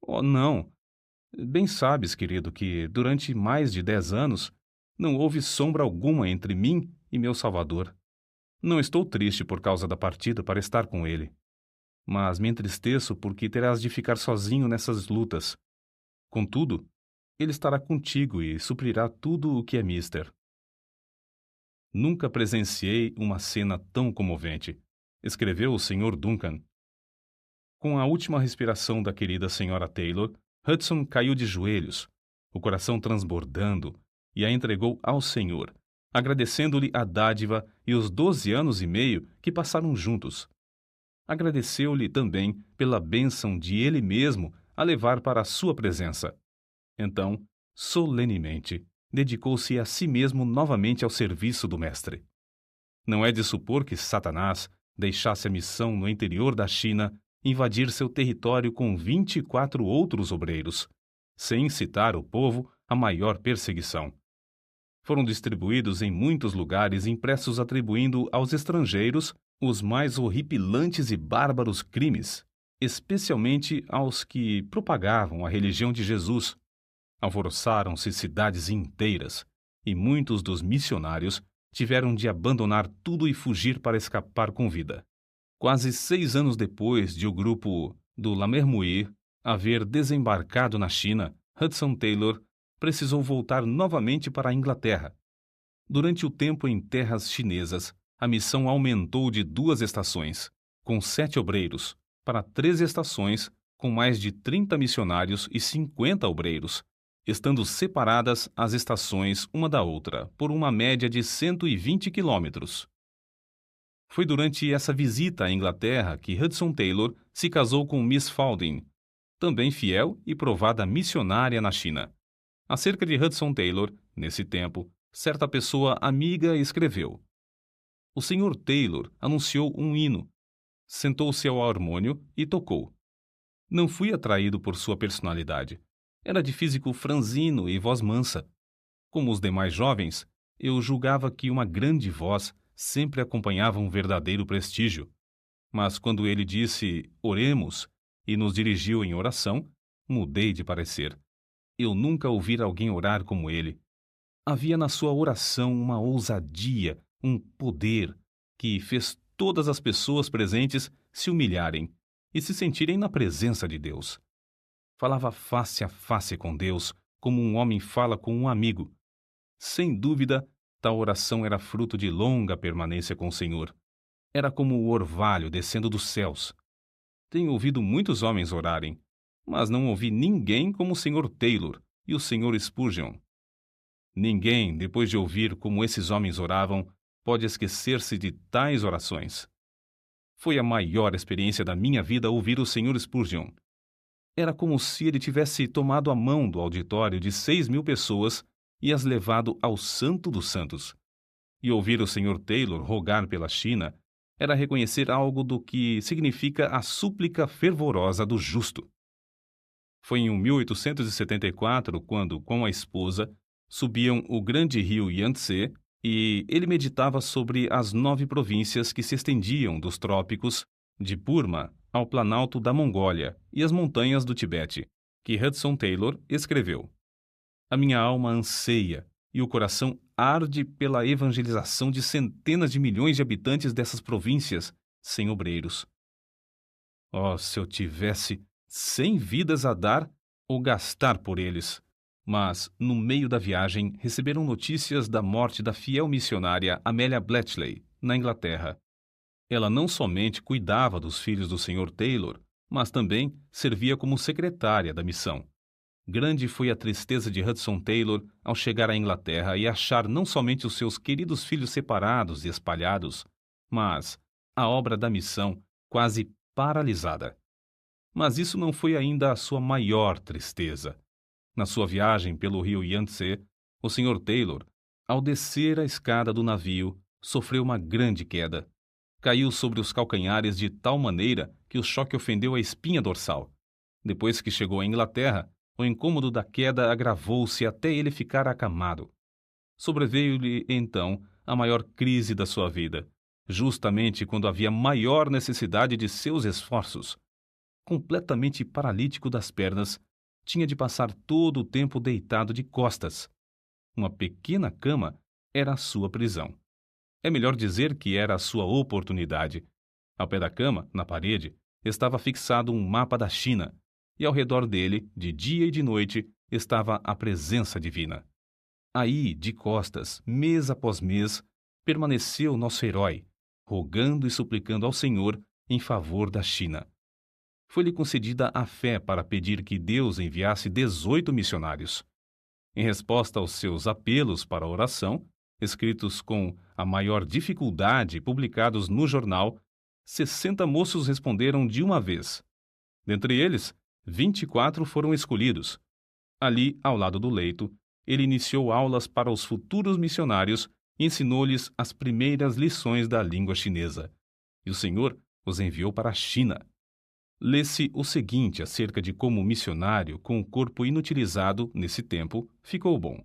"Oh, não. Bem sabes, querido, que durante mais de 10 anos não houve sombra alguma entre mim e meu Salvador. Não estou triste por causa da partida para estar com ele, mas me entristeço porque terás de ficar sozinho nessas lutas. Contudo, ele estará contigo e suprirá tudo o que é mister." Nunca presenciei uma cena tão comovente, escreveu o Sr. Duncan. Com a última respiração da querida Sra. Taylor, Hudson caiu de joelhos, o coração transbordando, e a entregou ao Senhor, agradecendo-lhe a dádiva e os 12 anos e meio que passaram juntos. Agradeceu-lhe também pela bênção de ele mesmo a levar para a sua presença. Então, solenemente, dedicou-se a si mesmo novamente ao serviço do Mestre. Não é de supor que Satanás deixasse a missão no interior da China invadir seu território com 24 outros obreiros, sem incitar o povo à maior perseguição. Foram distribuídos em muitos lugares impressos atribuindo aos estrangeiros os mais horripilantes e bárbaros crimes, especialmente aos que propagavam a religião de Jesus. Alvoroçaram-se cidades inteiras, e muitos dos missionários tiveram de abandonar tudo e fugir para escapar com vida. Quase 6 anos depois de o grupo do Lammermuir haver desembarcado na China, Hudson Taylor precisou voltar novamente para a Inglaterra. Durante o tempo em terras chinesas, a missão aumentou de 2 estações, com 7 obreiros, para 13 estações, com mais de 30 missionários e 50 obreiros, estando separadas as estações uma da outra por uma média de 120 quilômetros. Foi durante essa visita à Inglaterra que Hudson Taylor se casou com Miss Faulding, também fiel e provada missionária na China. Acerca de Hudson Taylor, nesse tempo, certa pessoa amiga escreveu: "O Sr. Taylor anunciou um hino, sentou-se ao harmônio e tocou. Não fui atraído por sua personalidade. Era de físico franzino e voz mansa. Como os demais jovens, eu julgava que uma grande voz sempre acompanhava um verdadeiro prestígio. Mas quando ele disse 'oremos' e nos dirigiu em oração, mudei de parecer. Eu nunca ouvi alguém orar como ele. Havia na sua oração uma ousadia, um poder, que fez todas as pessoas presentes se humilharem e se sentirem na presença de Deus. Falava face a face com Deus, como um homem fala com um amigo. Sem dúvida, tal oração era fruto de longa permanência com o Senhor. Era como o orvalho descendo dos céus. Tenho ouvido muitos homens orarem, mas não ouvi ninguém como o Sr. Taylor e o Sr. Spurgeon. Ninguém, depois de ouvir como esses homens oravam, pode esquecer-se de tais orações. Foi a maior experiência da minha vida ouvir o Sr. Spurgeon. Era como se ele tivesse tomado a mão do auditório de 6.000 pessoas e as levado ao Santo dos Santos. E ouvir o Sr. Taylor rogar pela China era reconhecer algo do que significa a súplica fervorosa do justo. Foi em 1874 quando, com a esposa, subiam o grande rio Yangtze e ele meditava sobre as 9 províncias que se estendiam dos trópicos de Burma ao planalto da Mongólia e as montanhas do Tibete, que Hudson Taylor escreveu. A minha alma anseia e o coração arde pela evangelização de centenas de milhões de habitantes dessas províncias sem obreiros. Oh, se eu tivesse 100 vidas a dar ou gastar por eles! Mas, no meio da viagem, receberam notícias da morte da fiel missionária Amelia Bletchley, na Inglaterra. Ela não somente cuidava dos filhos do Sr. Taylor, mas também servia como secretária da missão. Grande foi a tristeza de Hudson Taylor ao chegar à Inglaterra e achar não somente os seus queridos filhos separados e espalhados, mas a obra da missão quase paralisada. Mas isso não foi ainda a sua maior tristeza. Na sua viagem pelo rio Yangtze, o Sr. Taylor, ao descer a escada do navio, sofreu uma grande queda. Caiu sobre os calcanhares de tal maneira que o choque ofendeu a espinha dorsal. Depois que chegou à Inglaterra, o incômodo da queda agravou-se até ele ficar acamado. Sobreveio-lhe, então, a maior crise da sua vida, justamente quando havia maior necessidade de seus esforços. Completamente paralítico das pernas, tinha de passar todo o tempo deitado de costas. Uma pequena cama era a sua prisão. É melhor dizer que era a sua oportunidade. Ao pé da cama, na parede, estava fixado um mapa da China, e ao redor dele, de dia e de noite, estava a presença divina. Aí, de costas, mês após mês, permaneceu nosso herói, rogando e suplicando ao Senhor em favor da China. Foi-lhe concedida a fé para pedir que Deus enviasse 18 missionários. Em resposta aos seus apelos para a oração, escritos com a maior dificuldade e publicados no jornal, 60 moços responderam de uma vez. Dentre eles, 24 foram escolhidos. Ali, ao lado do leito, ele iniciou aulas para os futuros missionários e ensinou-lhes as primeiras lições da língua chinesa. E o Senhor os enviou para a China. Lê-se o seguinte acerca de como o missionário, com o corpo inutilizado nesse tempo, ficou bom.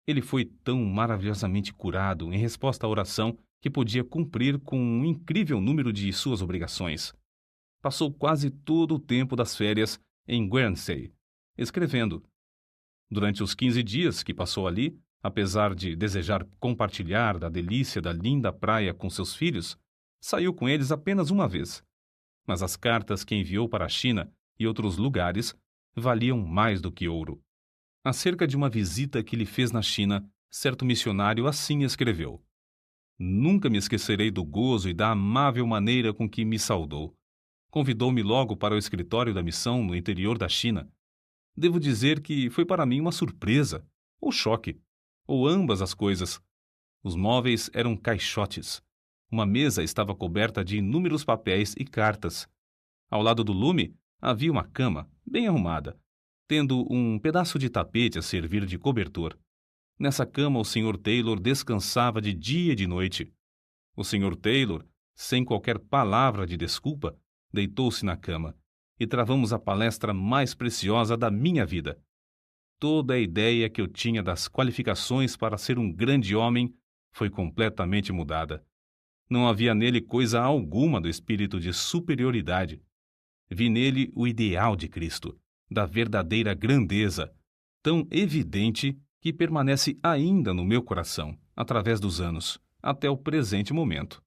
Ele foi tão maravilhosamente curado em resposta à oração que podia cumprir com um incrível número de suas obrigações. Passou quase todo o tempo das férias em Guernsey, escrevendo. Durante os 15 dias que passou ali, apesar de desejar compartilhar da delícia da linda praia com seus filhos, saiu com eles apenas uma vez. Mas as cartas que enviou para a China e outros lugares valiam mais do que ouro. Acerca de uma visita que lhe fez na China, certo missionário assim escreveu: Nunca me esquecerei do gozo e da amável maneira com que me saudou. Convidou-me logo para o escritório da missão no interior da China. Devo dizer que foi para mim uma surpresa, ou choque, ou ambas as coisas. Os móveis eram caixotes. Uma mesa estava coberta de inúmeros papéis e cartas. Ao lado do lume havia uma cama, bem arrumada, tendo um pedaço de tapete a servir de cobertor. Nessa cama o Sr. Taylor descansava de dia e de noite. O Sr. Taylor, sem qualquer palavra de desculpa, deitou-se na cama, e travamos a palestra mais preciosa da minha vida. Toda a ideia que eu tinha das qualificações para ser um grande homem foi completamente mudada. Não havia nele coisa alguma do espírito de superioridade. Vi nele o ideal de Cristo, da verdadeira grandeza, tão evidente que permanece ainda no meu coração, através dos anos, até o presente momento.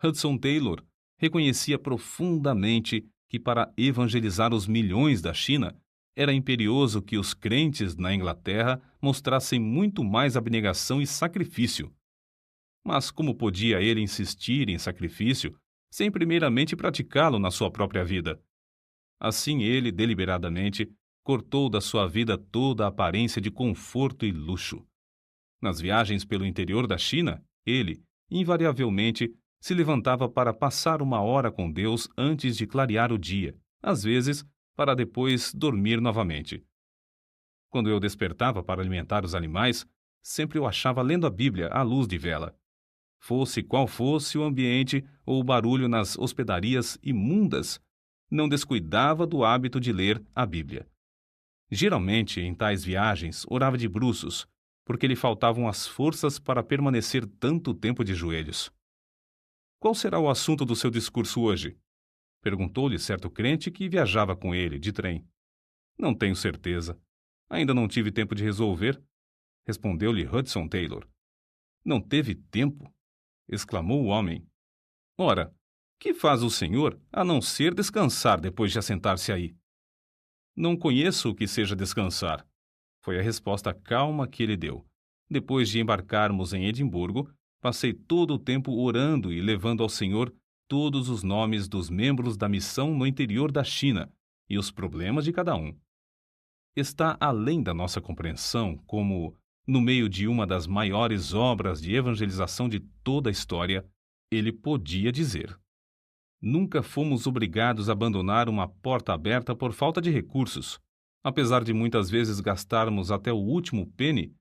Hudson Taylor reconhecia profundamente que para evangelizar os milhões da China, era imperioso que os crentes na Inglaterra mostrassem muito mais abnegação e sacrifício. Mas como podia ele insistir em sacrifício sem primeiramente praticá-lo na sua própria vida? Assim ele, deliberadamente, cortou da sua vida toda a aparência de conforto e luxo. Nas viagens pelo interior da China, ele, invariavelmente, se levantava para passar uma hora com Deus antes de clarear o dia, às vezes para depois dormir novamente. Quando eu despertava para alimentar os animais, sempre o achava lendo a Bíblia à luz de vela. Fosse qual fosse o ambiente ou o barulho nas hospedarias imundas, não descuidava do hábito de ler a Bíblia. Geralmente, em tais viagens, orava de bruços, porque lhe faltavam as forças para permanecer tanto tempo de joelhos. Qual será o assunto do seu discurso hoje? Perguntou-lhe certo crente que viajava com ele, de trem. Não tenho certeza. Ainda não tive tempo de resolver, respondeu-lhe Hudson Taylor. Não teve tempo? Exclamou o homem. Ora, que faz o senhor a não ser descansar depois de assentar-se aí? Não conheço o que seja descansar, foi a resposta calma que ele deu. Depois de embarcarmos em Edimburgo, passei todo o tempo orando e levando ao Senhor todos os nomes dos membros da missão no interior da China e os problemas de cada um. Está além da nossa compreensão como, no meio de uma das maiores obras de evangelização de toda a história, ele podia dizer: nunca fomos obrigados a abandonar uma porta aberta por falta de recursos. Apesar de muitas vezes gastarmos até o último penny,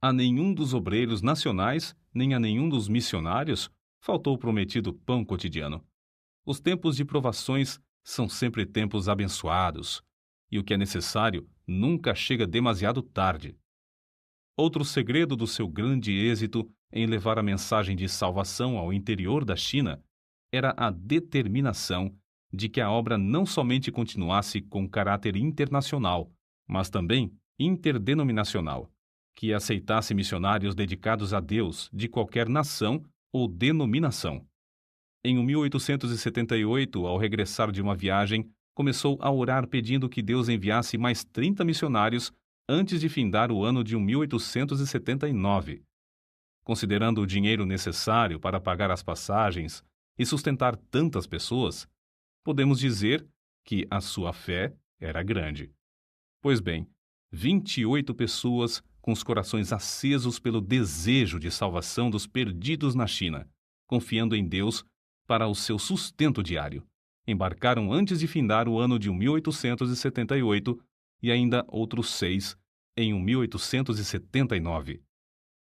a nenhum dos obreiros nacionais, nem a nenhum dos missionários, faltou o prometido pão cotidiano. Os tempos de provações são sempre tempos abençoados, e o que é necessário nunca chega demasiado tarde. Outro segredo do seu grande êxito em levar a mensagem de salvação ao interior da China era a determinação de que a obra não somente continuasse com caráter internacional, mas também interdenominacional, que aceitasse missionários dedicados a Deus de qualquer nação ou denominação. Em 1878, ao regressar de uma viagem, começou a orar pedindo que Deus enviasse mais 30 missionários antes de findar o ano de 1879. Considerando o dinheiro necessário para pagar as passagens e sustentar tantas pessoas, podemos dizer que a sua fé era grande. Pois bem, 28 pessoas com os corações acesos pelo desejo de salvação dos perdidos na China, confiando em Deus para o seu sustento diário, embarcaram antes de findar o ano de 1878 e ainda outros 6 em 1879.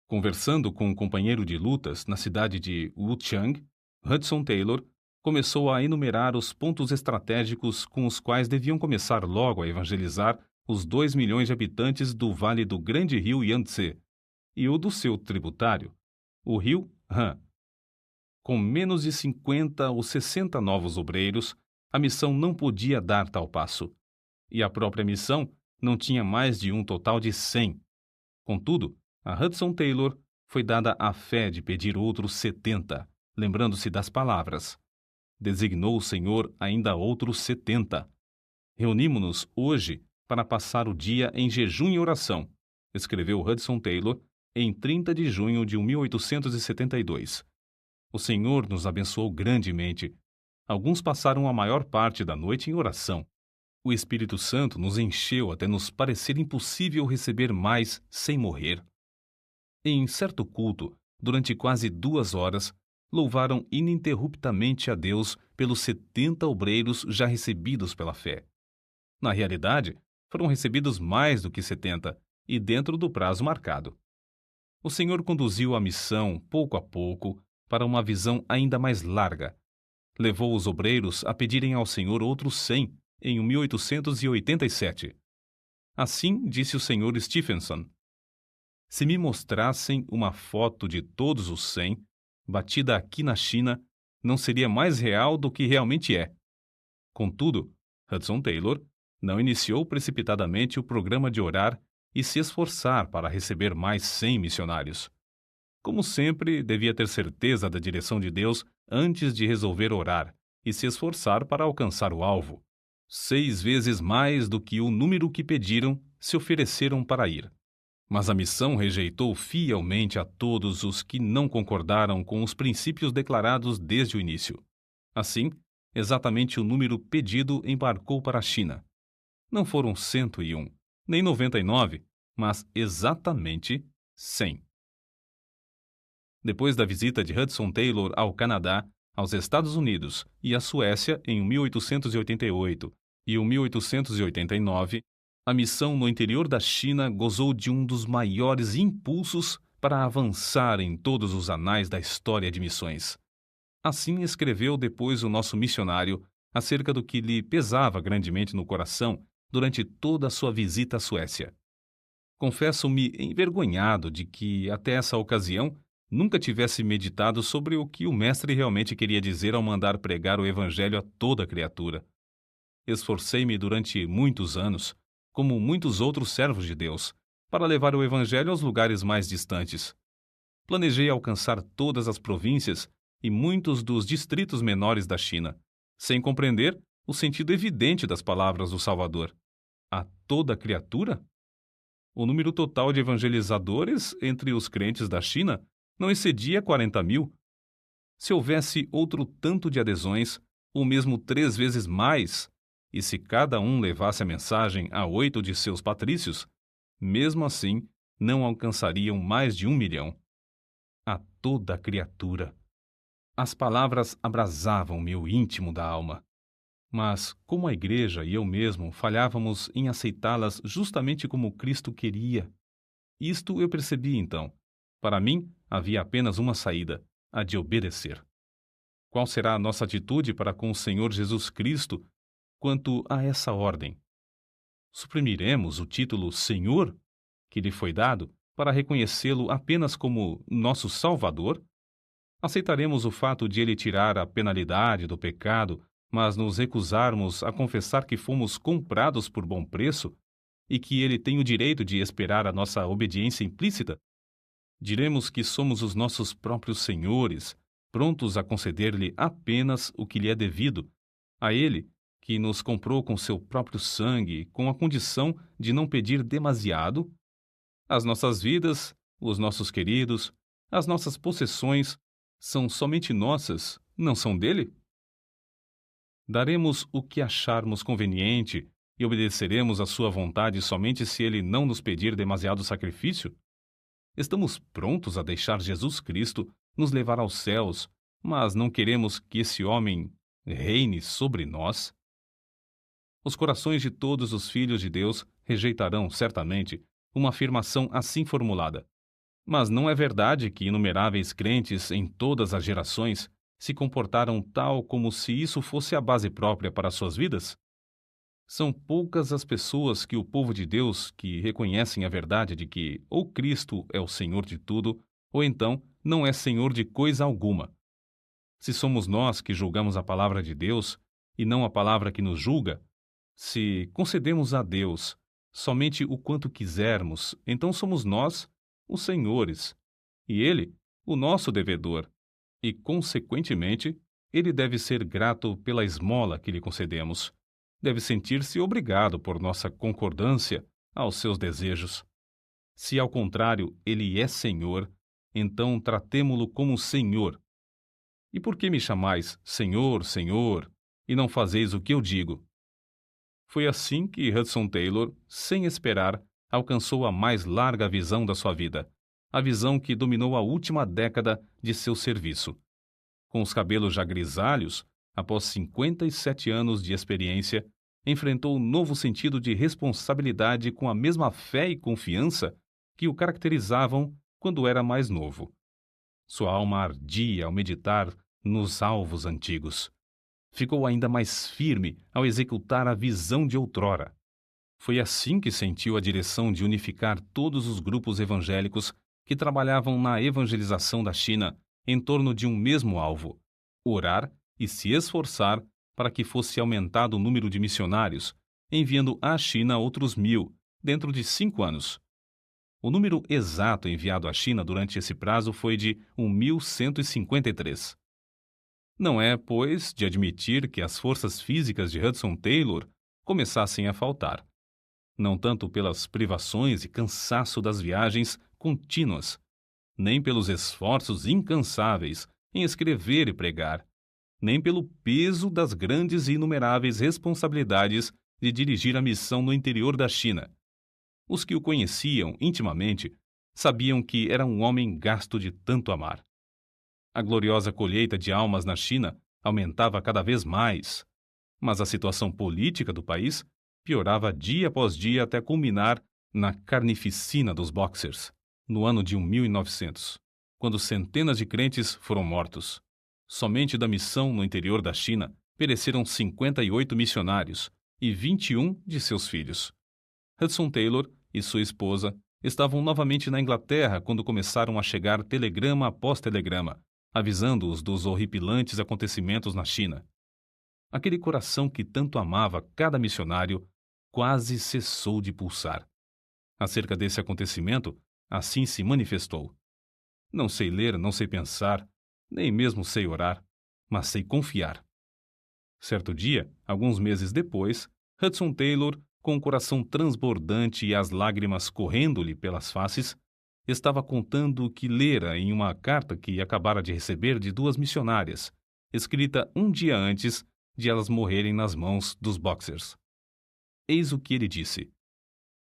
Conversando com um companheiro de lutas na cidade de Wuchang, Hudson Taylor começou a enumerar os pontos estratégicos com os quais deviam começar logo a evangelizar os 2 milhões de habitantes do vale do grande rio Yangtze e o do seu tributário, o rio Han. Com menos de 50 ou 60 novos obreiros, a missão não podia dar tal passo, e a própria missão não tinha mais de um total de 100. Contudo, a Hudson Taylor foi dada a fé de pedir outros 70, lembrando-se das palavras: designou o Senhor ainda outros 70. Reunimo-nos hoje para passar o dia em jejum e oração, escreveu Hudson Taylor em 30 de junho de 1872. O Senhor nos abençoou grandemente. Alguns passaram a maior parte da noite em oração. O Espírito Santo nos encheu até nos parecer impossível receber mais sem morrer. Em certo culto, durante quase 2 horas, louvaram ininterruptamente a Deus pelos 70 obreiros já recebidos pela fé. Na realidade, foram recebidos mais do que 70, e dentro do prazo marcado. O Senhor conduziu a missão, pouco a pouco, para uma visão ainda mais larga. Levou os obreiros a pedirem ao Senhor outros 100 em 1887. Assim disse o Sr. Stephenson: se me mostrassem uma foto de todos os 100, batida aqui na China, não seria mais real do que realmente é. Contudo, Hudson Taylor não iniciou precipitadamente o programa de orar e se esforçar para receber mais 100 missionários. Como sempre, devia ter certeza da direção de Deus antes de resolver orar e se esforçar para alcançar o alvo. 6 vezes mais do que o número que pediram se ofereceram para ir. Mas a missão rejeitou fielmente a todos os que não concordaram com os princípios declarados desde o início. Assim, exatamente o número pedido embarcou para a China. Não foram 101, nem 99, mas exatamente 100. Depois da visita de Hudson Taylor ao Canadá, aos Estados Unidos e à Suécia em 1888 e 1889, a missão no interior da China gozou de um dos maiores impulsos para avançar em todos os anais da história de missões. Assim escreveu depois o nosso missionário acerca do que lhe pesava grandemente no coração durante toda a sua visita à Suécia. Confesso-me envergonhado de que, até essa ocasião, nunca tivesse meditado sobre o que o Mestre realmente queria dizer ao mandar pregar o Evangelho a toda criatura. Esforcei-me durante muitos anos, como muitos outros servos de Deus, para levar o Evangelho aos lugares mais distantes. Planejei alcançar todas as províncias e muitos dos distritos menores da China, sem compreender o sentido evidente das palavras do Salvador. A toda criatura? O número total de evangelizadores entre os crentes da China não excedia 40.000. Se houvesse outro tanto de adesões, ou mesmo 3 vezes mais, e se cada um levasse a mensagem a 8 de seus patrícios, mesmo assim não alcançariam mais de 1 milhão. A toda criatura. As palavras abrasavam meu íntimo da alma. Mas, como a igreja e eu mesmo falhávamos em aceitá-las justamente como Cristo queria, isto eu percebi então. Para mim, havia apenas uma saída, a de obedecer. Qual será a nossa atitude para com o Senhor Jesus Cristo quanto a essa ordem? Suprimiremos o título Senhor, que lhe foi dado, para reconhecê-lo apenas como nosso Salvador? Aceitaremos o fato de ele tirar a penalidade do pecado, mas nos recusarmos a confessar que fomos comprados por bom preço e que ele tem o direito de esperar a nossa obediência implícita? Diremos que somos os nossos próprios senhores, prontos a conceder-lhe apenas o que lhe é devido, a ele, que nos comprou com seu próprio sangue, com a condição de não pedir demasiado? As nossas vidas, os nossos queridos, as nossas possessões são somente nossas, não são dele? Daremos o que acharmos conveniente e obedeceremos à sua vontade somente se ele não nos pedir demasiado sacrifício? Estamos prontos a deixar Jesus Cristo nos levar aos céus, mas não queremos que esse homem reine sobre nós? Os corações de todos os filhos de Deus rejeitarão, certamente, uma afirmação assim formulada. Mas não é verdade que inumeráveis crentes em todas as gerações se comportaram tal como se isso fosse a base própria para suas vidas? São poucas as pessoas que o povo de Deus que reconhecem a verdade de que ou Cristo é o Senhor de tudo, ou então não é Senhor de coisa alguma. Se somos nós que julgamos a palavra de Deus e não a palavra que nos julga, se concedemos a Deus somente o quanto quisermos, então somos nós os senhores, e ele o nosso devedor, e, consequentemente, ele deve ser grato pela esmola que lhe concedemos. Deve sentir-se obrigado por nossa concordância aos seus desejos. Se, ao contrário, ele é Senhor, então tratemo-lo como Senhor. E por que me chamais Senhor, Senhor, e não fazeis o que eu digo? Foi assim que Hudson Taylor, sem esperar, alcançou a mais larga visão da sua vida, a visão que dominou a última década de seu serviço. Com os cabelos já grisalhos, após 57 anos de experiência, enfrentou um novo sentido de responsabilidade com a mesma fé e confiança que o caracterizavam quando era mais novo. Sua alma ardia ao meditar nos alvos antigos. Ficou ainda mais firme ao executar a visão de outrora. Foi assim que sentiu a direção de unificar todos os grupos evangélicos que trabalhavam na evangelização da China em torno de um mesmo alvo: orar e se esforçar para que fosse aumentado o número de missionários, enviando à China outros 1.000 dentro de 5 anos. O número exato enviado à China durante esse prazo foi de 1.153. Não é, pois, de admitir que as forças físicas de Hudson Taylor começassem a faltar. Não tanto pelas privações e cansaço das viagens contínuas, nem pelos esforços incansáveis em escrever e pregar, nem pelo peso das grandes e inumeráveis responsabilidades de dirigir a missão no interior da China. Os que o conheciam intimamente sabiam que era um homem gasto de tanto amar. A gloriosa colheita de almas na China aumentava cada vez mais, mas a situação política do país piorava dia após dia até culminar na carnificina dos Boxers, no ano de 1900, quando centenas de crentes foram mortos. Somente da missão no interior da China pereceram 58 missionários e 21 de seus filhos. Hudson Taylor e sua esposa estavam novamente na Inglaterra quando começaram a chegar telegrama após telegrama, avisando-os dos horripilantes acontecimentos na China. Aquele coração que tanto amava cada missionário quase cessou de pulsar. Acerca desse acontecimento, assim se manifestou: não sei ler, não sei pensar, nem mesmo sei orar, mas sei confiar. Certo dia, alguns meses depois, Hudson Taylor, com o coração transbordante e as lágrimas correndo-lhe pelas faces, estava contando o que lera em uma carta que acabara de receber de 2 missionárias, escrita um dia antes de elas morrerem nas mãos dos Boxers. Eis o que ele disse: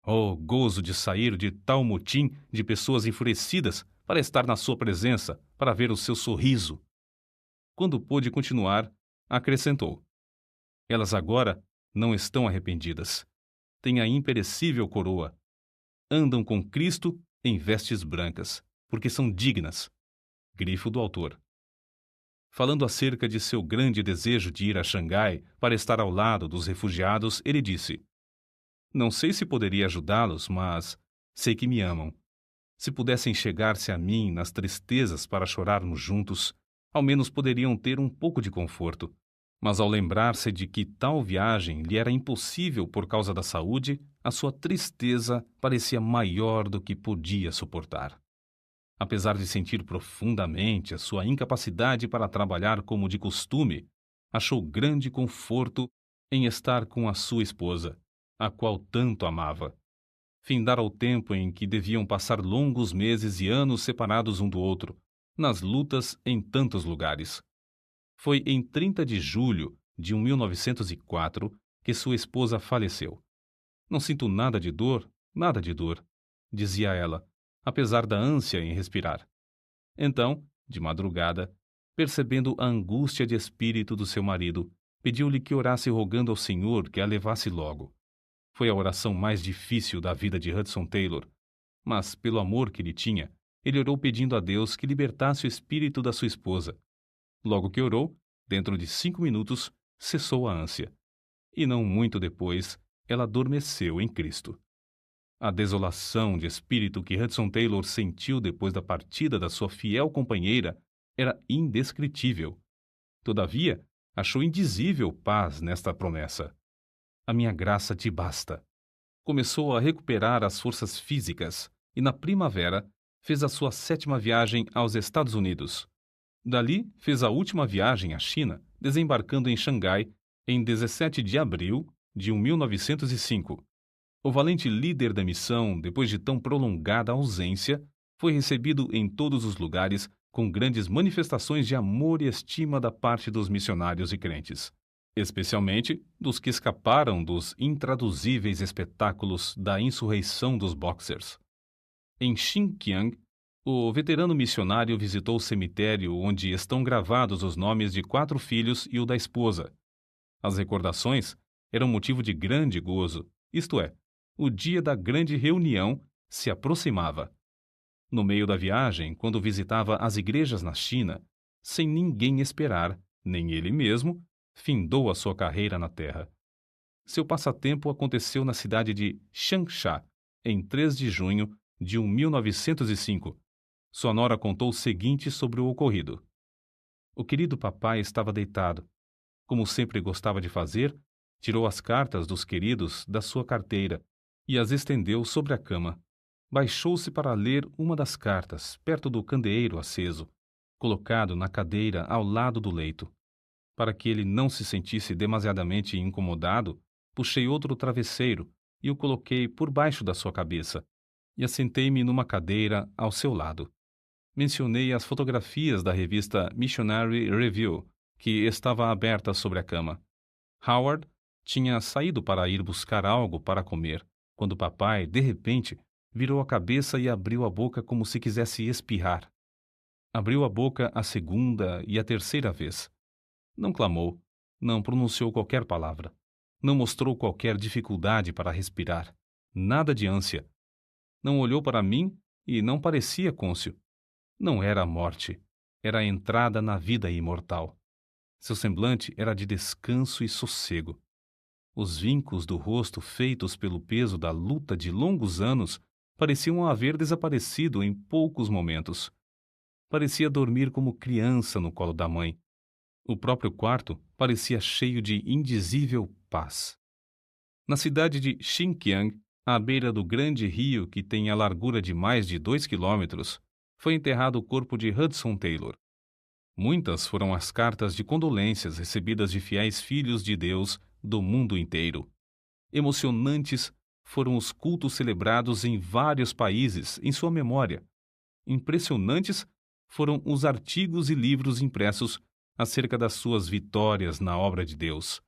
"Oh, gozo de sair de tal motim de pessoas enfurecidas para estar na sua presença, para ver o seu sorriso." Quando pôde continuar, acrescentou: "Elas agora não estão arrependidas. Têm a imperecível coroa. Andam com Cristo em vestes brancas, porque são dignas." Grifo do autor. Falando acerca de seu grande desejo de ir a Xangai para estar ao lado dos refugiados, ele disse: "Não sei se poderia ajudá-los, mas sei que me amam. Se pudessem chegar-se a mim nas tristezas para chorarmos juntos, ao menos poderiam ter um pouco de conforto." Mas ao lembrar-se de que tal viagem lhe era impossível por causa da saúde, a sua tristeza parecia maior do que podia suportar. Apesar de sentir profundamente a sua incapacidade para trabalhar como de costume, achou grande conforto em estar com a sua esposa, a qual tanto amava. Findara o tempo em que deviam passar longos meses e anos separados um do outro, nas lutas em tantos lugares. Foi em 30 de julho de 1904 que sua esposa faleceu. "Não sinto nada de dor, dizia ela, apesar da ânsia em respirar. Então, de madrugada, percebendo a angústia de espírito do seu marido, pediu-lhe que orasse rogando ao Senhor que a levasse logo. Foi a oração mais difícil da vida de Hudson Taylor, mas, pelo amor que lhe tinha, ele orou pedindo a Deus que libertasse o espírito da sua esposa. Logo que orou, dentro de 5 minutos, cessou a ânsia. E não muito depois, ela adormeceu em Cristo. A desolação de espírito que Hudson Taylor sentiu depois da partida da sua fiel companheira era indescritível. Todavia, achou indizível paz nesta promessa. "A minha graça te basta." Começou a recuperar as forças físicas e, na primavera, fez a sua 7ª viagem aos Estados Unidos. Dali, fez a última viagem à China, desembarcando em Xangai em 17 de abril de 1905. O valente líder da missão, depois de tão prolongada ausência, foi recebido em todos os lugares com grandes manifestações de amor e estima da parte dos missionários e crentes, especialmente dos que escaparam dos intraduzíveis espetáculos da insurreição dos Boxers. Em Xinjiang, o veterano missionário visitou o cemitério onde estão gravados os nomes de 4 filhos e o da esposa. As recordações eram motivo de grande gozo, isto é, o dia da grande reunião se aproximava. No meio da viagem, quando visitava as igrejas na China, sem ninguém esperar, nem ele mesmo, findou a sua carreira na terra. Seu passatempo aconteceu na cidade de Changsha, em 3 de junho de 1905. Sua nora contou o seguinte sobre o ocorrido: "O querido papai estava deitado. Como sempre gostava de fazer, tirou as cartas dos queridos da sua carteira e as estendeu sobre a cama. Baixou-se para ler uma das cartas, perto do candeeiro aceso, colocado na cadeira ao lado do leito. Para que ele não se sentisse demasiadamente incomodado, puxei outro travesseiro e o coloquei por baixo da sua cabeça, e assentei-me numa cadeira ao seu lado. Mencionei as fotografias da revista Missionary Review, que estava aberta sobre a cama. Howard tinha saído para ir buscar algo para comer, quando papai, de repente, virou a cabeça e abriu a boca como se quisesse espirrar. Abriu a boca a segunda e a terceira vez. Não clamou, não pronunciou qualquer palavra, não mostrou qualquer dificuldade para respirar, nada de ânsia. Não olhou para mim e não parecia cônscio. Não era a morte, era a entrada na vida imortal. Seu semblante era de descanso e sossego. Os vincos do rosto feitos pelo peso da luta de longos anos pareciam haver desaparecido em poucos momentos. Parecia dormir como criança no colo da mãe. O próprio quarto parecia cheio de indizível paz. Na cidade de Xinjiang, à beira do grande rio que tem a largura de mais de 2 quilômetros, foi enterrado o corpo de Hudson Taylor. Muitas foram as cartas de condolências recebidas de fiéis filhos de Deus do mundo inteiro. Emocionantes foram os cultos celebrados em vários países em sua memória. Impressionantes foram os artigos e livros impressos acerca das suas vitórias na obra de Deus.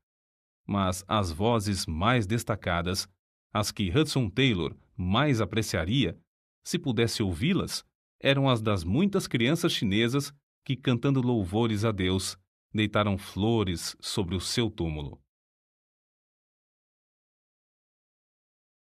Mas as vozes mais destacadas, as que Hudson Taylor mais apreciaria, se pudesse ouvi-las, eram as das muitas crianças chinesas que, cantando louvores a Deus, deitaram flores sobre o seu túmulo.